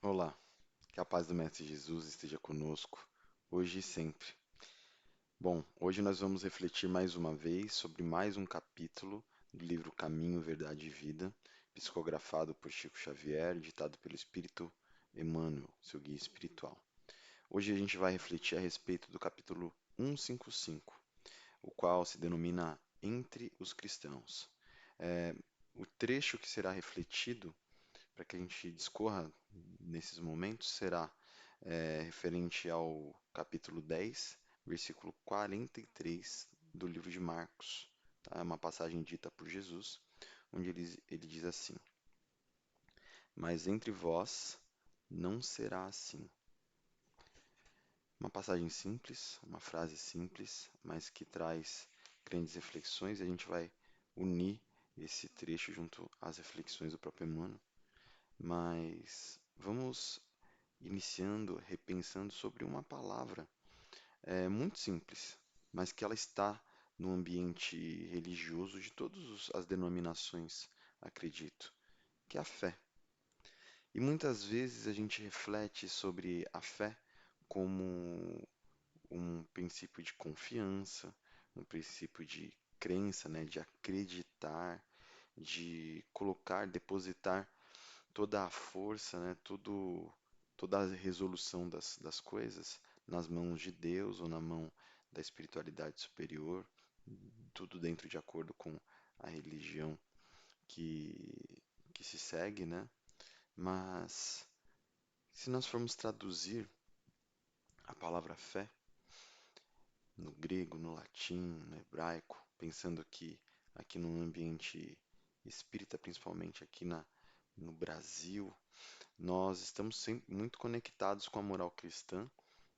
Olá, que a paz do Mestre Jesus esteja conosco, hoje e sempre. Bom, hoje nós vamos refletir mais uma vez sobre mais um capítulo do livro Caminho, Verdade e Vida, psicografado por Chico Xavier, ditado pelo Espírito Emmanuel, seu guia espiritual. Hoje a gente vai refletir a respeito do capítulo 155, o qual se denomina Entre os Cristãos. É, o trecho que será refletido para que a gente discorra nesses momentos será referente ao capítulo 10, versículo 43 do livro de Marcos. Tá? É uma passagem dita por Jesus, onde ele diz assim: Mas entre vós não será assim. Uma passagem simples, uma frase simples, mas que traz grandes reflexões, e a gente vai unir esse trecho junto às reflexões do próprio Emmanuel. Mas vamos iniciando, repensando sobre uma palavra muito simples, mas que ela está no ambiente religioso de todas as denominações, acredito, que é a fé. E muitas vezes a gente reflete sobre a fé como um princípio de confiança, um princípio de crença, né, de acreditar, de colocar, depositar toda a força, né, toda a resolução das coisas nas mãos de Deus ou na mão da espiritualidade superior, tudo dentro de acordo com a religião que, que se segue, né? Mas se nós formos traduzir a palavra fé no grego, no latim, no hebraico, pensando que aqui no ambiente espírita, principalmente aqui no Brasil, nós estamos sempre muito conectados com a moral cristã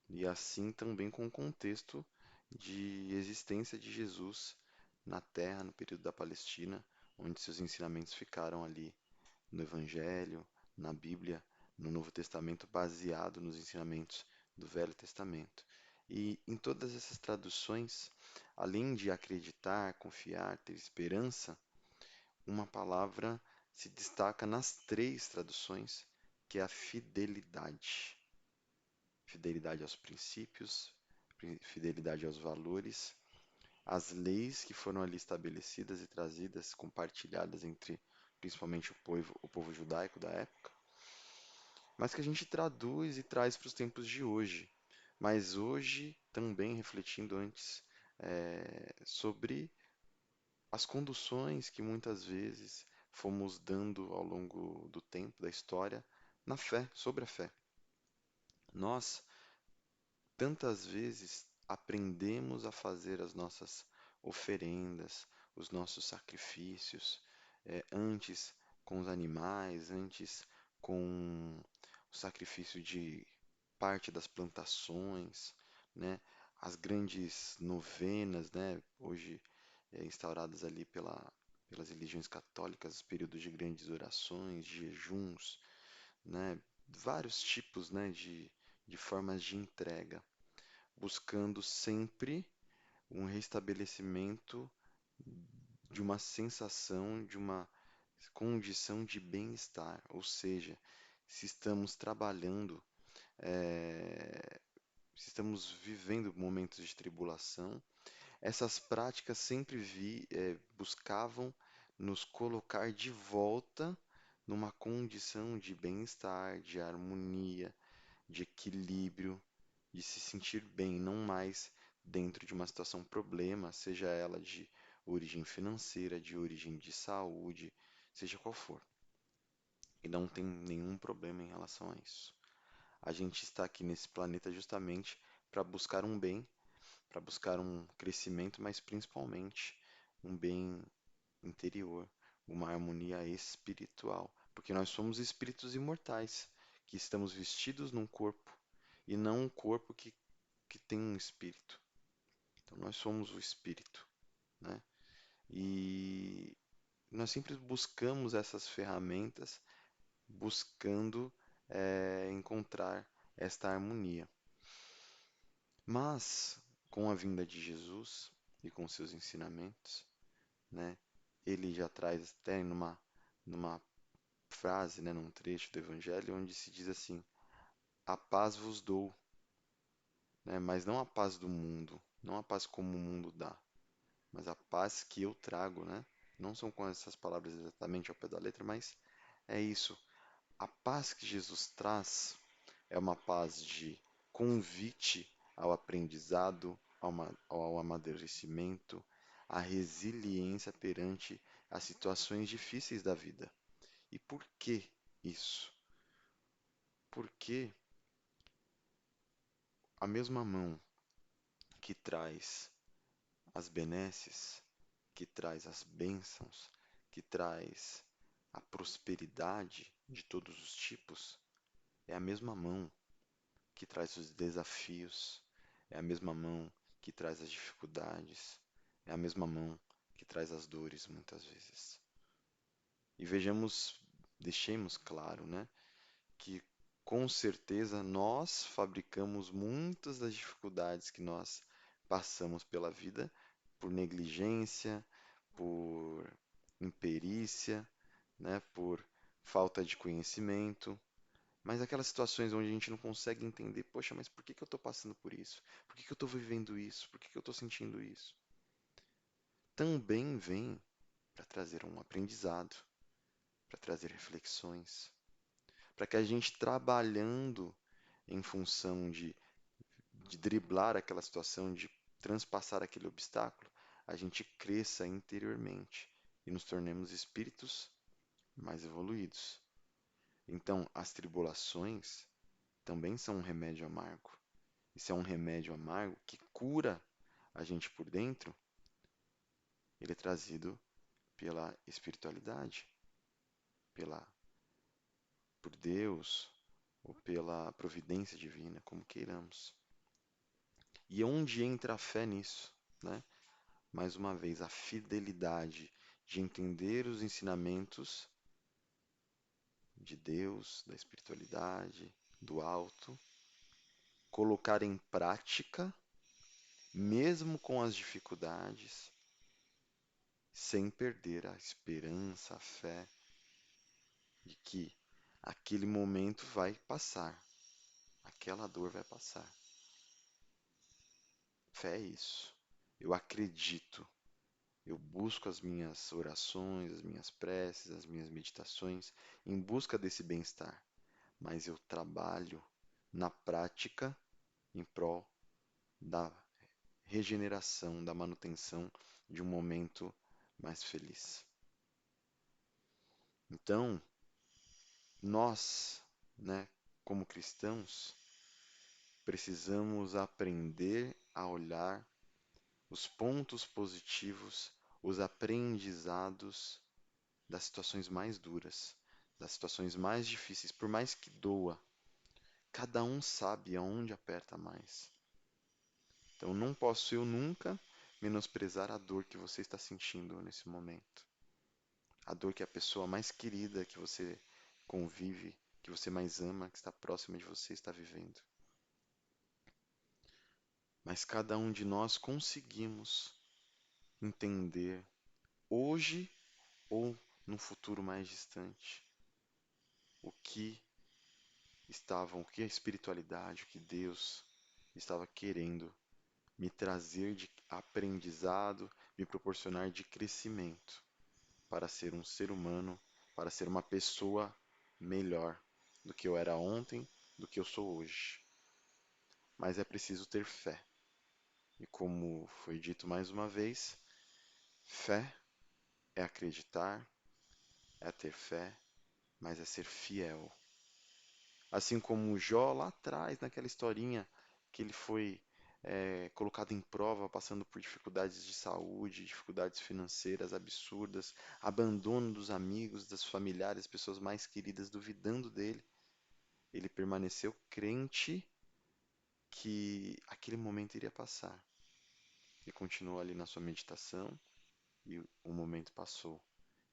e assim também com o contexto de existência de Jesus na Terra no período da Palestina, onde seus ensinamentos ficaram ali no Evangelho, na Bíblia, no Novo Testamento, baseado nos ensinamentos do Velho Testamento. E em todas essas traduções, além de acreditar, confiar, ter esperança, uma palavra se destaca nas três traduções, que é a fidelidade. Fidelidade aos princípios, fidelidade aos valores, às leis que foram ali estabelecidas e trazidas, compartilhadas entre principalmente o povo judaico da época, mas que a gente traduz e traz para os tempos de hoje. Mas hoje também refletindo antes sobre as conduções que muitas vezes fomos dando ao longo do tempo, da história, na fé, sobre a fé. Nós, tantas vezes, aprendemos a fazer as nossas oferendas, os nossos sacrifícios, antes com os animais, antes com o sacrifício de parte das plantações, né? As grandes novenas, né? Hoje instauradas ali pelas religiões católicas, os períodos de grandes orações, de jejuns, né? Vários tipos, né? De formas de entrega, buscando sempre um restabelecimento de uma sensação, de uma condição de bem-estar, ou seja, se estamos trabalhando, se estamos vivendo momentos de tribulação, essas práticas sempre buscavam nos colocar de volta numa condição de bem-estar, de harmonia, de equilíbrio, de se sentir bem, não mais dentro de uma situação problema, seja ela de origem financeira, de origem de saúde, seja qual for. E não tem nenhum problema em relação a isso. A gente está aqui nesse planeta justamente para buscar um bem, para buscar um crescimento, mas principalmente um bem interior, uma harmonia espiritual, porque nós somos espíritos imortais que estamos vestidos num corpo e não um corpo que tem um espírito. Então nós somos o espírito, né? E nós sempre buscamos essas ferramentas, buscando encontrar esta harmonia. Mas com a vinda de Jesus e com seus ensinamentos, né? Ele já traz até numa frase, né, num trecho do Evangelho, onde se diz assim: a paz vos dou, né, mas não a paz do mundo, não a paz como o mundo dá, mas a paz que eu trago, né? Não são com essas palavras exatamente ao pé da letra, mas é isso. A paz que Jesus traz é uma paz de convite ao aprendizado, ao amadurecimento, à resiliência perante as situações difíceis da vida. E por que isso? Porque a mesma mão que traz as benesses, que traz as bênçãos, que traz a prosperidade de todos os tipos, é a mesma mão que traz os desafios, é a mesma mão que traz as dificuldades, é a mesma mão que traz as dores muitas vezes. E vejamos, deixemos claro, né, que com certeza nós fabricamos muitas das dificuldades que nós passamos pela vida por negligência, por imperícia, né, por falta de conhecimento, mas aquelas situações onde a gente não consegue entender, poxa, mas por que que eu estou passando por isso? Por que que eu estou vivendo isso? Por que que eu estou sentindo isso? Também vem para trazer um aprendizado, para trazer reflexões, para que a gente trabalhando em função de driblar aquela situação, de transpassar aquele obstáculo, a gente cresça interiormente e nos tornemos espíritos mais evoluídos. Então, as tribulações também são um remédio amargo. Isso é um remédio amargo que cura a gente por dentro, ele é trazido pela espiritualidade, pela por Deus ou pela providência divina, como queiramos. E onde entra a fé nisso, né? Mais uma vez, a fidelidade de entender os ensinamentos de Deus, da espiritualidade, do alto, colocar em prática, mesmo com as dificuldades, sem perder a esperança, a fé de que aquele momento vai passar, aquela dor vai passar. Fé é isso. Eu acredito, eu busco as minhas orações, as minhas preces, as minhas meditações em busca desse bem-estar, mas eu trabalho na prática em prol da regeneração, da manutenção de um momento mais feliz. Então, nós, né, como cristãos, precisamos aprender a olhar os pontos positivos, os aprendizados das situações mais duras, das situações mais difíceis, por mais que doa. Cada um sabe aonde aperta mais. Então não posso eu nunca menosprezar a dor que você está sentindo nesse momento. A dor que a pessoa mais querida que você convive, que você mais ama, que está próxima de você, está vivendo. Mas cada um de nós conseguimos entender hoje ou num futuro mais distante o que o que a espiritualidade, o que Deus estava querendo me trazer de aprendizado, me proporcionar de crescimento para ser um ser humano, para ser uma pessoa melhor do que eu era ontem, do que eu sou hoje. Mas é preciso ter fé. E como foi dito mais uma vez, fé é acreditar, é ter fé, mas é ser fiel. Assim como Jó lá atrás, naquela historinha que ele foi colocado em prova, passando por dificuldades de saúde, dificuldades financeiras absurdas, abandono dos amigos, das familiares, pessoas mais queridas duvidando dele, ele permaneceu crente que aquele momento iria passar. Ele continuou ali na sua meditação e o momento passou.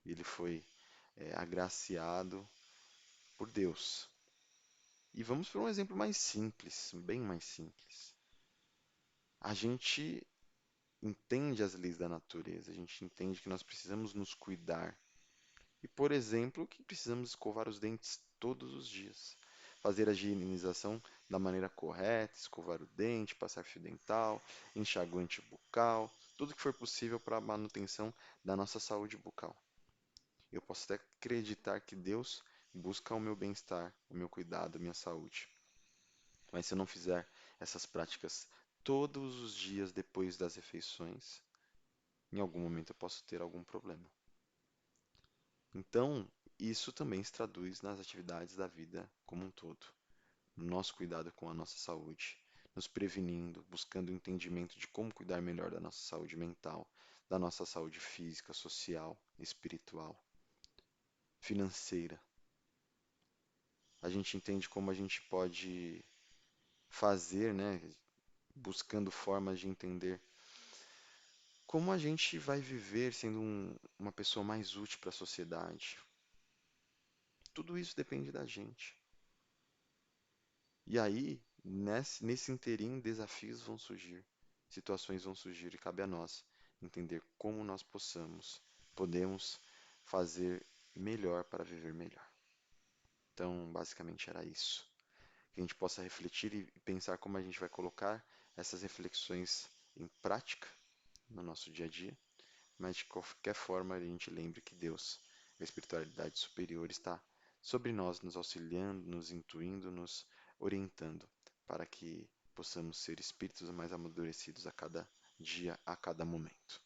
E ele foi agraciado por Deus. E vamos para um exemplo mais simples, bem mais simples. A gente entende as leis da natureza, a gente entende que nós precisamos nos cuidar. E, por exemplo, que precisamos escovar os dentes todos os dias. Fazer a higienização da maneira correta, escovar o dente, passar fio dental, enxaguante bucal, tudo que for possível para a manutenção da nossa saúde bucal. Eu posso até acreditar que Deus busca o meu bem-estar, o meu cuidado, a minha saúde. Mas se eu não fizer essas práticas todos os dias depois das refeições, em algum momento eu posso ter algum problema. Então, isso também se traduz nas atividades da vida como um todo, no nosso cuidado com a nossa saúde, nos prevenindo, buscando o entendimento de como cuidar melhor da nossa saúde mental, da nossa saúde física, social, espiritual, financeira. A gente entende como a gente pode fazer, né, buscando formas de entender como a gente vai viver sendo uma pessoa mais útil para a sociedade. Tudo isso depende da gente. E aí, nesse interim, desafios vão surgir, situações vão surgir e cabe a nós entender como nós podemos fazer melhor para viver melhor. Então, basicamente era isso. Que a gente possa refletir e pensar como a gente vai colocar essas reflexões em prática no nosso dia a dia, mas de qualquer forma a gente lembre que Deus, a espiritualidade superior, está sobre nós, nos auxiliando, nos intuindo, nos orientando, para que possamos ser espíritos mais amadurecidos a cada dia, a cada momento.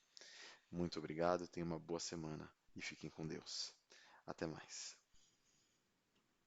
Muito obrigado, tenha uma boa semana e fiquem com Deus. Até mais.